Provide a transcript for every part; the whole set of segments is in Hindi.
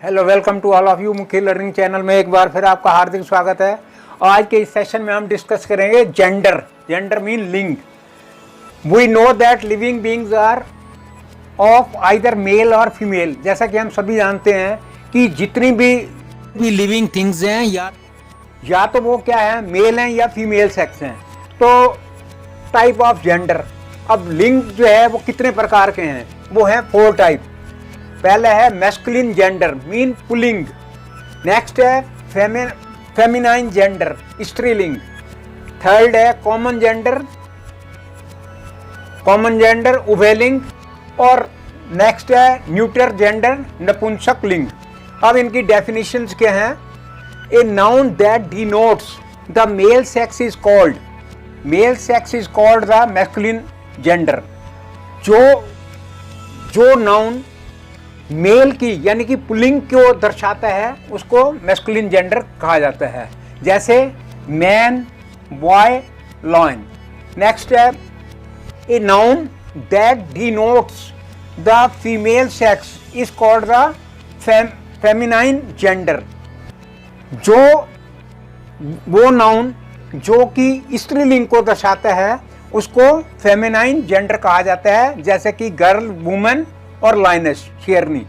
Hello, welcome to all of you. मुख्य लर्निंग चैनल में एक बार फिर आपका हार्दिक स्वागत है। और आज के इस सेशन में हम डिस्कस करेंगे जेंडर। जेंडर मीन लिंग। We know that living beings are of either male और फीमेल। जैसा कि हम सभी जानते हैं कि जितनी भी लिविंग थिंग्स हैं या तो वो क्या है, मेल हैं या फीमेल सेक्स हैं। तो टाइप ऑफ जेंडर। अब लिंग जो है वो कितने प्रकार के हैं, वो है 4 टाइप। पहले है masculine gender mean pulling. Next है फेमिनाइन जेंडर स्त्रीलिंग। थर्ड है कॉमन जेंडर उभयलिंग। और नेक्स्ट है न्यूटर जेंडर नपुंसक लिंग। अब इनकी डेफिनेशंस क्या हैं? ए noun that denotes the male sex is called the masculine gender. जो नाउन मेल की यानी कि पुल्लिंग को दर्शाता है उसको मैस्कुलिन जेंडर कहा जाता है। जैसे मैन, बॉय, लॉयन। नेक्स्ट है a noun that denotes the female sex is called the feminine gender. वो नाउन जो कि स्त्रीलिंग को दर्शाता है उसको फेमिनाइन जेंडर कहा जाता है, जैसे कि गर्ल, वुमेन और लाइनस, शेरनी।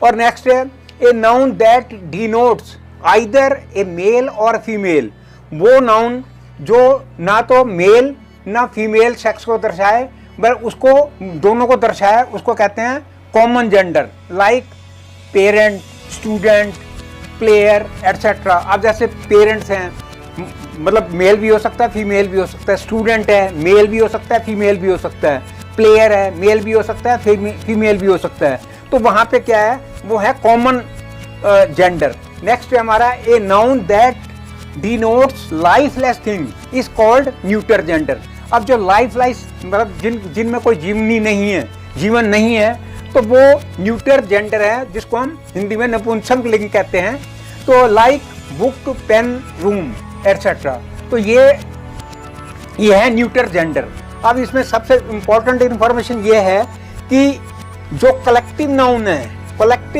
और नेक्स्ट है a noun that denotes either a male और फीमेल। वो नाउन जो ना तो मेल ना फीमेल सेक्स को दर्शाए बल्कि उसको दोनों को दर्शाए, उसको कहते हैं common gender. Like parent, student, player etcetera. अब जैसे पेरेंट्स हैं, मतलब मेल भी हो सकता है फीमेल भी हो सकता है। स्टूडेंट है, मेल भी हो सकता है फीमेल भी हो सकता है। प्लेयर है, मेल भी हो सकता है फीमेल भी हो सकता है। तो वहां पे क्या है, वो है कॉमन जेंडर। नेक्स्ट है हमारा ए noun that denotes lifeless thing is called neuter gender. अब जो लाइफलेस मतलब जिनमें कोई जीवन नहीं है तो वो न्यूटर जेंडर है, जिसको हम हिंदी में नपुंसक लिंग कहते हैं। तो like book, pen, room etcetera. तो ये है न्यूटर जेंडर। अब इसमें सबसे इंपॉर्टेंट इंफॉर्मेशन ये है कि जो collective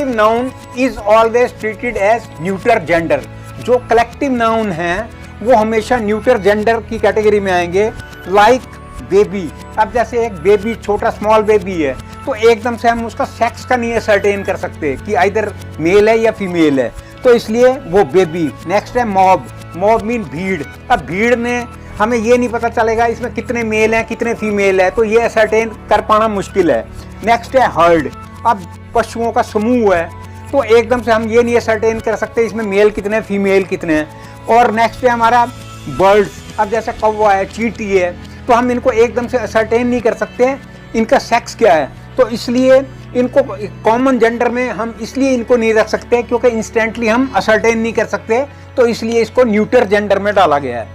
noun is always treated as neuter gender. जो कलेक्टिव नाउन है वो हमेशा न्यूटर जेंडर की कैटेगरी में आएंगे। Like baby. अब जैसे एक बेबी, छोटा स्मॉल बेबी है, तो एकदम से हम उसका सेक्स का नहीं सर्टेन कर सकते कि आइदर मेल है या फीमेल है, तो इसलिए वो बेबी। नेक्स्ट है मॉब मीन भीड़। अब भीड़ में हमें ये नहीं पता चलेगा इसमें कितने मेल हैं कितने फीमेल है, तो ये सर्टेन कर पाना मुश्किल है। नेक्स्ट है हर्ड। अब पशुओं का समूह है, तो एकदम से हम ये नहीं सर्टेन कर सकते इसमें मेल कितने फीमेल कितने हैं। और नेक्स्ट है हमारा बर्ड्स। अब जैसे कौवा है, चींटी है, तो हम इनको एकदम से सर्टेन नहीं कर सकते इनका सेक्स क्या है। तो इसलिए इनको कॉमन जेंडर में हम इसलिए इनको नहीं रख सकते क्योंकि इंस्टेंटली हम असर्टेन नहीं कर सकते, तो इसलिए इसको न्यूटर जेंडर में डाला गया है।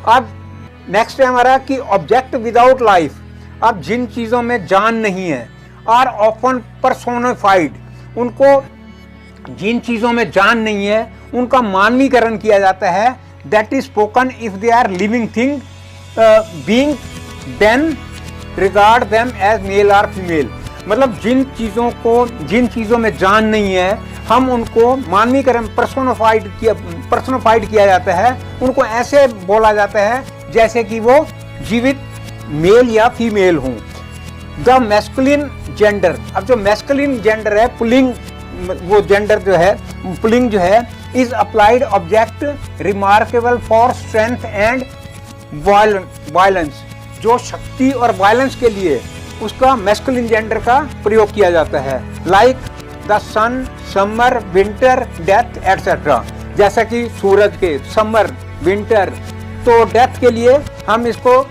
अब नेक्स्ट है हमारा कि ऑब्जेक्ट विदाउट लाइफ। अब जिन चीज़ों में जान नहीं है आर ऑफन पर्सोनिफाइड। उनको जिन चीज़ों में जान नहीं है उनका मानवीकरण किया जाता है। That is spoken if they are living thing being then regard them as male और फीमेल। मतलब जिन चीज़ों में जान नहीं है हम उनको मानवीकरण पर्सोनिफाइड किया जाता है। उनको ऐसे बोला जाता है जैसे कि वो जीवित मेल या फीमेल हों। The masculine gender. अब जो मैस्कुलिन जेंडर है, पुल्लिंग, वो जेंडर जो है पुल्लिंग जो है is applied object remarkable for strength and violence. जो शक्ति और वायलेंस के लिए उसका मैस्कुलिन जेंडर का प्रयोग किया जाता है। Like the sun, summer, winter, death etcetera. जैसा कि सूरज के समर, विंटर, तो डेथ के लिए हम इसको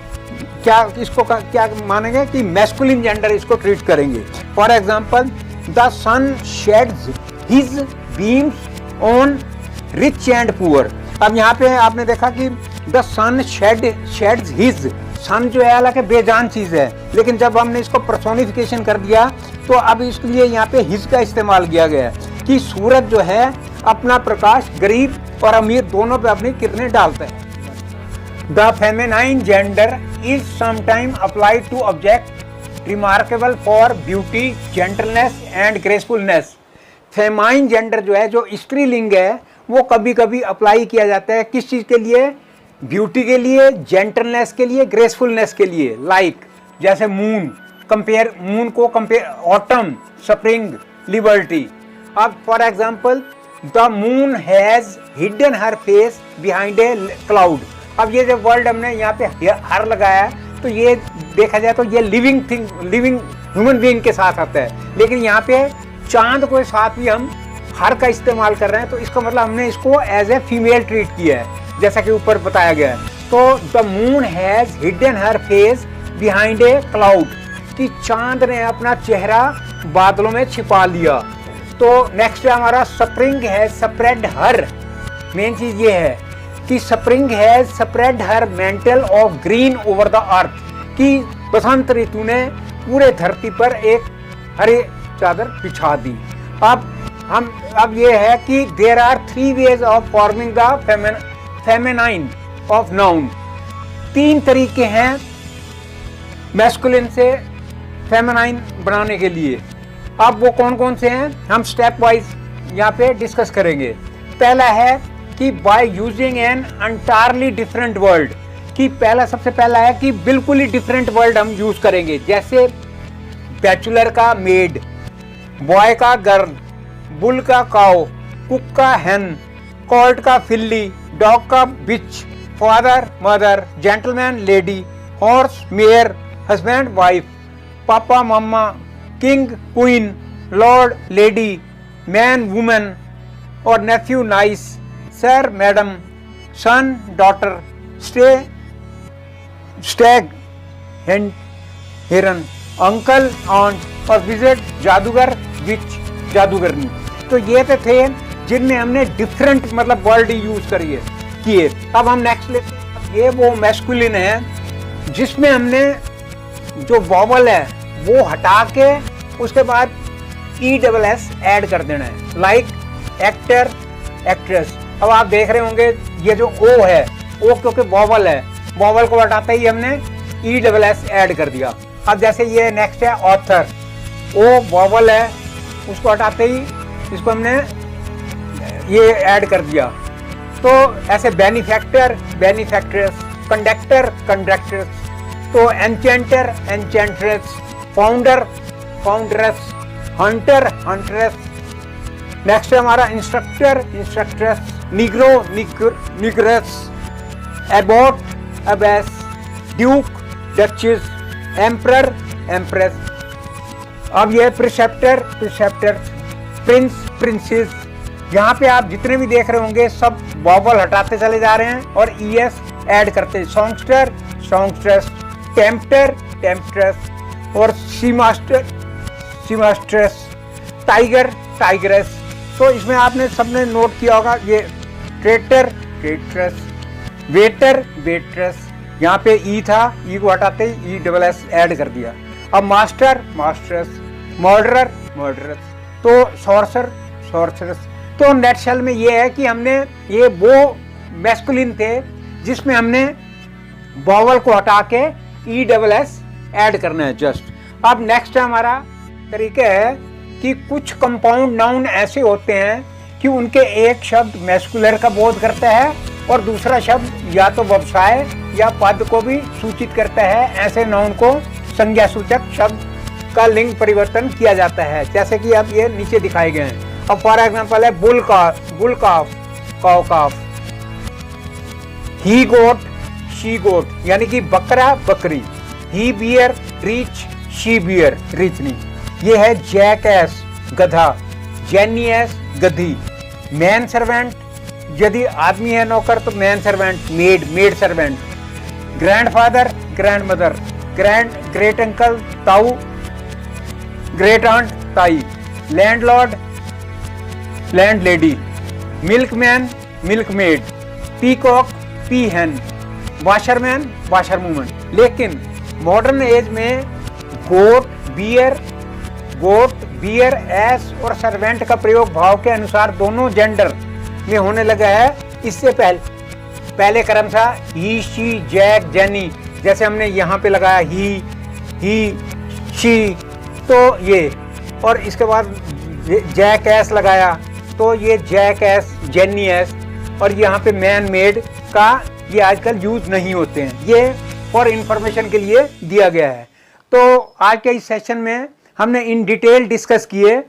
क्या मानेंगे कि मैस्कुलिन जेंडर इसको ट्रीट करेंगे। For example the sun sheds his beams on rich and poor. अब यहाँ पे आपने देखा कि the sun sheds his. Sun जो है हालांकि बेजान चीज है, लेकिन जब हमने इसको पर्सोनिफिकेशन कर दिया तो अब इसके लिए यहाँ पे हिज का इस्तेमाल किया गया है कि सूरज जो है अपना प्रकाश गरीब और अमीर दोनों पे अपनी किरणें डालता है। The feminine gender is sometime applied to object remarkable for beauty, gentleness and gracefulness. Feminine gender जो है, जो स्त्रीलिंग है, वो कभी कभी अप्लाई किया जाता है किस चीज़ के लिए? ब्यूटी के लिए, जेंटलनेस के लिए, ग्रेसफुलनेस के लिए। लाइक जैसे मून को कंपेयर ऑटम, स्प्रिंग, लिबर्टी। अब for example the moon has hidden her face behind a cloud. अब ये जो वर्ड हमने यहाँ पे हर लगाया है, तो ये देखा जाए तो ये लिविंग ह्यूमन बीइंग के साथ आता है, लेकिन यहाँ पे चांद को साथ भी हम हर का इस्तेमाल कर रहे हैं, तो इसका मतलब हमने इसको एज ए फीमेल ट्रीट किया है, जैसा कि ऊपर बताया गया है। तो the moon has hidden her face behind a cloud, कि चांद ने अपना चेहरा बादलों में छिपा लिया। तो नेक्स्ट है हमारा spring has spread her. Main चीज ये है कि spring has spread her mental of green over the earth, कि बसंत ऋतु ने पूरे धरती पर एक हरे चादर बिछा दी। अब ये है कि there are 3 ways of forming the feminine of noun. 3 तरीके हैं मैस्कुलिन से फेमिनाइन बनाने के लिए। अब वो कौन कौन से हैं, हम स्टेप वाइज यहाँ पे डिस्कस करेंगे। पहला है कि by using an entirely different word, कि सबसे पहला है कि बिल्कुल ही डिफरेंट वर्ड हम यूज करेंगे, जैसे बैचलर का मेड, बॉय का गर्ल, बुल का काउ, कुक का हेन, कॉल्ट का फिल्ली, डॉग का bitch, father mother, gentleman lady, horse mare, husband wife, papa mamma, king queen, lord lady, man woman और nephew niece, sir madam, son daughter, stag हिरन, अंकल आंट और विजिट जादूगर विच जादूगरनी। तो ये तो थे जिनमें हमने डिफरेंट मतलब वर्ड यूज किए। अब हम नेक्स्ट लेते हैं, ये वो मैस्कुलिन है जिसमें हमने जो वॉवल है वो हटा के उसके बाद ESS ऐड कर देना है, लाइक एक्टर, एक्ट्रेस। अब आप देख रहे होंगे ये जो O है, O क्योंकि वॉवल है, वॉवल को हटाते ही हमने ESS ऐड कर दिया। अब जैसे ये नेक्स्ट है ऑथर, O वॉवल है, उसको हटाते ही इसको हमने ये ऐड कर दिया। तो ऐसे बेनिफैक्टर, बेनिफैक्ट्रेस, कंडक्टर, कंडक्ट्रेस, तो enchanter, enchantress, founder, foundress, hunter, huntress. Next है हमारा instructor, instructress, negro, negress, abbot, abbess, duke, duchess, emperor, empress. अब ये प्रिसेप्टर, प्रिसेप्टर, प्रिंस, प्रिंसेस। यहाँ पे आप जितने भी देख रहे होंगे सब वॉवल हटाते चले जा रहे हैं और ES ऐड करते हैं। सॉन्गस्टर, सॉन्गस्ट्रेस, टेम्पटर, टेम्पट्रेस और सी मास्टर, सी मास्ट्रेस, टाइगर, टाइग्रेस। तो इसमें आपने सबने नोट किया होगा ये ट्रेटर, ट्रेट्रेस, वेटर, वेट्रेस। यहाँ पे ई था, ई को हटाते ही ESS ऐड कर दिया। अब मास्टर, मास्टर्स, मर्डरर, मर्डरस, तो सॉर्सर, सॉर्सरस। तो नेटशेल में ये है कि हमने ये वो मैस्कुलिन थे जिसमें हमने वॉवल को हटा के ESS ऐड करना है जस्ट। अब नेक्स्ट हमारा तरीका है कि कुछ कंपाउंड नाउन ऐसे होते हैं कि उनके एक शब्द मैस्कुलर का बोध करता है और दूसरा शब्द या तो व्यवसाय या पद को भी सूचित करता है। ऐसे नाउन को संज्ञा सूचक शब्द का लिंग परिवर्तन किया जाता है, जैसे कि अब ये नीचे दिखाए गए हैं। अब फॉर एग्जांपल है bull calf, cow calf, he goat, she goat, यानी कि बकरा, बकरी। ही बियर, रीच, शी बियर, रीचनी। ये है जैकएस, गधा, जेनियस, गधी। मैन सर्वेंट, यदि आदमी है नौकर तो man servant, maid, maid servant. Grandfather, grandmother, great uncle, ताऊ, ग्रेट आंट, ताई। Landlord, land lady. Milkman, milkmaid. Peacock, peahen. Washerman, washerwoman. लेकिन मॉडर्न एज में गोट, बियर, एस और सर्वेंट का प्रयोग भाव के अनुसार दोनों जेंडर में होने लगा है। इससे पहले क्रम था ही, शी, जैक, जेनी, जैसे हमने यहाँ पे लगाया ही, शी, तो ये। और इसके बाद जैक एस लगाया तो ये जैक एस, जेनी एस, और यहाँ पे मैन मेड का ये आजकल यूज नहीं होते हैं, ये फॉर इंफॉर्मेशन के लिए दिया गया है। तो आज के इस सेशन में हमने इन डिटेल डिस्कस किए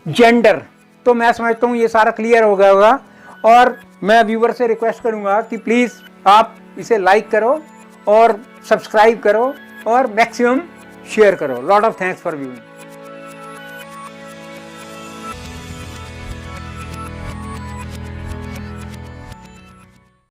जेंडर। तो मैं समझता हूँ ये सारा क्लियर हो गया होगा, और मैं व्यूवर से रिक्वेस्ट करूँगा कि प्लीज़ आप इसे लाइक करो और सब्सक्राइब करो और मैक्सिमम शेयर करो। Lot of thanks for viewing.